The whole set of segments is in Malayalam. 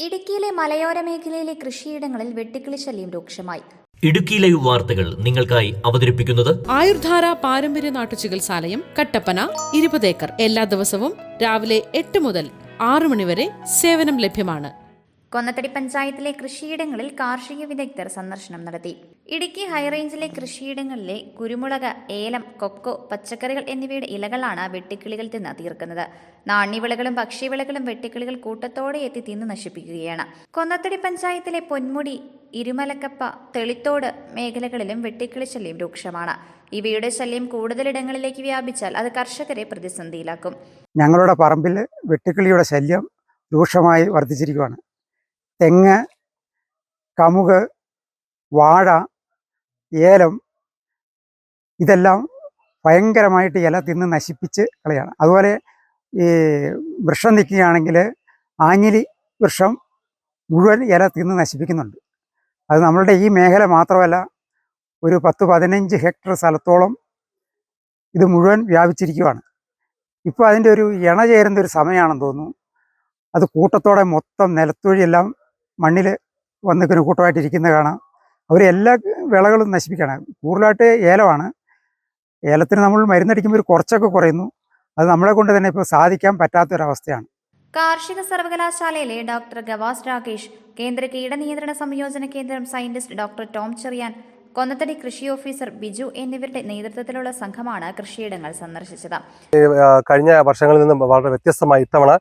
ഇടുക്കിയിലെ മലയോര മേഖലയിലെ കൃഷിയിടങ്ങളിൽ വെട്ടുക്കിളി ശല്യം രൂക്ഷമായി. ഇടുക്കി ലൈവ് വാർത്തകൾ നിങ്ങൾക്കായി അവതരിപ്പിക്കുന്നത് ആയുർധാര പാരമ്പര്യ നാട്ടുചികിത്സാലയം, കട്ടപ്പന, 20 ഏക്കർ. എല്ലാ ദിവസവും രാവിലെ 8 മുതൽ 6 മണി വരെ സേവനം ലഭ്യമാണ്. കൊന്നത്തടി പഞ്ചായത്തിലെ കൃഷിയിടങ്ങളിൽ കാർഷിക വിദഗ്ധർ സന്ദർശനം നടത്തി. ഇടുക്കി ഹൈറേഞ്ചിലെ കൃഷിയിടങ്ങളിലെ കുരുമുളക്, ഏലം, കൊക്കോ, പച്ചക്കറികൾ എന്നിവയുടെ ഇലകളാണ് വെട്ടുക്കിളികൾ തിന്ന് തീർക്കുന്നത്. നാണ്യവിളകളും ഭക്ഷ്യവിളകളും വെട്ടുക്കിളികൾ കൂട്ടത്തോടെ എത്തി തിന്ന് നശിപ്പിക്കുകയാണ്. കൊന്നത്തടി പഞ്ചായത്തിലെ പൊന്മുടി, ഇരുമലക്കപ്പ, തെളിത്തോട് മേഖലകളിലും വെട്ടുക്കിളി ശല്യം രൂക്ഷമാണ്. ഇവയുടെ ശല്യം കൂടുതലിടങ്ങളിലേക്ക് വ്യാപിച്ചാൽ അത് കർഷകരെ പ്രതിസന്ധിയിലാക്കും. ഞങ്ങളുടെ പറമ്പിൽ വെട്ടുക്കിളിയുടെ ശല്യം രൂക്ഷമായി വർദ്ധിച്ചിരിക്കുകയാണ്. തെങ്ങ്, കമുക്, വാഴ, ഏലം ഇതെല്ലാം ഭയങ്കരമായിട്ട് ഇല തിന്ന് നശിപ്പിച്ച് കളയാണ്. അതുപോലെ ഈ വൃക്ഷം നിൽക്കുകയാണെങ്കിൽ ആഞ്ഞിലി വൃക്ഷം മുഴുവൻ ഇല തിന്ന് നശിപ്പിക്കുന്നുണ്ട്. അത് നമ്മളുടെ ഈ മേഖല മാത്രമല്ല, ഒരു 10-15 ഹെക്ടർ സ്ഥലത്തോളം ഇത് മുഴുവൻ വ്യാപിച്ചിരിക്കുകയാണ്. ഇപ്പോൾ അതിൻ്റെ ഒരു ഇണ ചേരുന്ന ഒരു സമയമാണെന്ന് തോന്നുന്നു. അത് കൂട്ടത്തോടെ മൊത്തം നിലത്തൊഴിയെല്ലാം മണ്ണിൽ വന്നിക്കുന്ന കൂട്ടമായിട്ടിരിക്കുന്നത് കാണാം. അവർ എല്ലാ വിളകളും നശിപ്പിക്കുകയാണ്. കൂടുതലായിട്ട് ഏലമാണ്. ഏലത്തിന് നമ്മൾ മരുന്നടിക്കുമ്പോൾ ഒരു കുറച്ചൊക്കെ കുറയുന്നു. അത് നമ്മളെ കൊണ്ട് തന്നെ ഇപ്പോൾ സാധിക്കാൻ പറ്റാത്തൊരവസ്ഥയാണ്. കാർഷിക സർവകലാശാലയിലെ ഡോക്ടർ ഗവാസ് രാകേഷ്, കേന്ദ്ര കീടനിയന്ത്രണ സംയോജന കേന്ദ്രം scientist doctor Tom Cherian, Konnathadi കൃഷി ഓഫീസർ ബിജു എന്നിവരുടെ നേതൃത്വത്തിലുള്ള സംഘമാണ് കൃഷിയിടങ്ങൾ സന്ദർശിച്ചത്. കഴിഞ്ഞ വർഷങ്ങളിൽ നിന്നും വളരെ വ്യത്യസ്തമായി ഇത്തവണ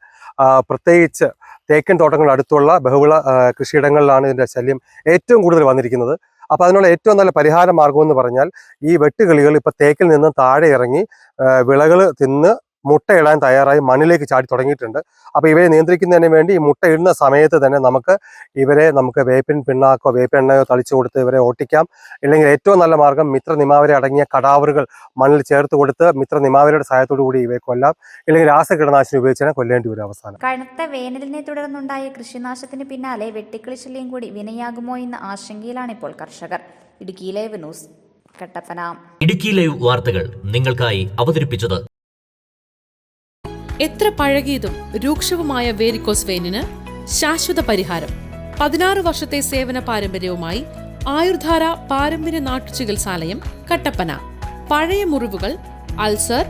പ്രത്യേകിച്ച് തേക്കൻ തോട്ടങ്ങളുടെ അടുത്തുള്ള ബഹുവിള കൃഷിയിടങ്ങളിലാണ് ഇതിൻ്റെ ശല്യം ഏറ്റവും കൂടുതൽ വന്നിരിക്കുന്നത്. അപ്പോൾ അതിനുള്ള ഏറ്റവും നല്ല പരിഹാര മാർഗമെന്ന് പറഞ്ഞാൽ ഈ വെട്ടുകിളികൾ ഇപ്പോൾ തേക്കിൽ നിന്ന് താഴെ ഇറങ്ങി വിളകൾ തിന്ന് മുട്ടയിടാൻ തയ്യാറായി മണ്ണിലേക്ക് ചാടി തുടങ്ങിയിട്ടുണ്ട്. അപ്പോൾ ഇവയെ നിയന്ത്രിക്കുന്നതിന് വേണ്ടി ഈ മുട്ടയിടുന്ന സമയത്ത് തന്നെ നമുക്ക് വേപ്പിൻ പിണ്ണാക്കോ വേപ്പെണ്ണയോ തളിച്ചു കൊടുത്ത് ഇവരെ ഓട്ടിക്കാം. ഇല്ലെങ്കിൽ ഏറ്റവും നല്ല മാർഗം മിത്രനിമാവര അടങ്ങിയ കടാവറുകൾ മണ്ണിൽ ചേർത്ത് കൊടുത്ത് മിത്രനിമാവരയുടെ സഹായത്തോടു കൂടി ഇവയെ കൊല്ലാം. ഇല്ലെങ്കിൽ രാസകീടനാശിനി ഉപയോഗിച്ചാൽ കൊല്ലേണ്ടി വരും അവസാനം. കനത്ത വേനലിനെ തുടർന്നുണ്ടായ കൃഷിനാശത്തിന് പിന്നാലെ വെട്ടുക്കിളി ശല്യം കൂടി വിനയാകുമോ എന്ന ആശങ്കയിലാണ് ഇപ്പോൾ കർഷകർ. Idukki live news, Kattappana. Idukki live വാർത്തകൾ നിങ്ങൾക്കായി അവതരിപ്പിച്ചത് എത്ര പഴകിയതും രൂക്ഷവുമായ വേരിക്കോസ് വെയിനിന് ശാശ്വത പരിഹാരം. 16 വർഷത്തെ സേവന പാരമ്പര്യവുമായി ആയുർധാര പാരമ്പര്യ നാട്ടുചികിത്സാലയം, കട്ടപ്പന. പഴയ മുറിവുകൾ, അൾസർ,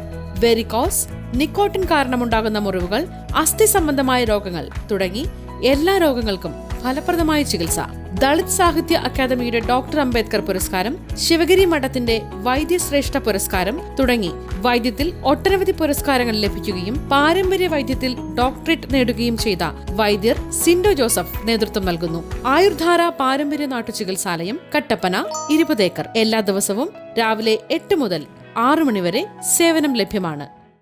വെരിക്കോസ്, നിക്കോട്ടിൻ കാരണമുണ്ടാകുന്ന മുറിവുകൾ, അസ്ഥി സംബന്ധമായ രോഗങ്ങൾ തുടങ്ങി എല്ലാ രോഗങ്ങൾക്കും ഫലപ്രദമായ ചികിത്സ. ദളിത് സാഹിത്യ അക്കാദമിയുടെ ഡോക്ടർ അംബേദ്കർ പുരസ്കാരം, ശിവഗിരി മഠത്തിന്റെ വൈദ്യശ്രേഷ്ഠ പുരസ്കാരം തുടങ്ങി വൈദ്യത്തിൽ ഒട്ടനവധി പുരസ്കാരങ്ങൾ ലഭിക്കുകയും പാരമ്പര്യ വൈദ്യത്തിൽ ഡോക്ടറേറ്റ് നേടുകയും ചെയ്ത വൈദ്യർ സിൻഡോ ജോസഫ് നേതൃത്വം നൽകുന്നു. ആയുർധാര പാരമ്പര്യ നാട്ടുചികിത്സാലയം, കട്ടപ്പന, 20 ഏക്കർ. എല്ലാ ദിവസവും രാവിലെ 8 മുതൽ 6 മണി വരെ സേവനം ലഭ്യമാണ്.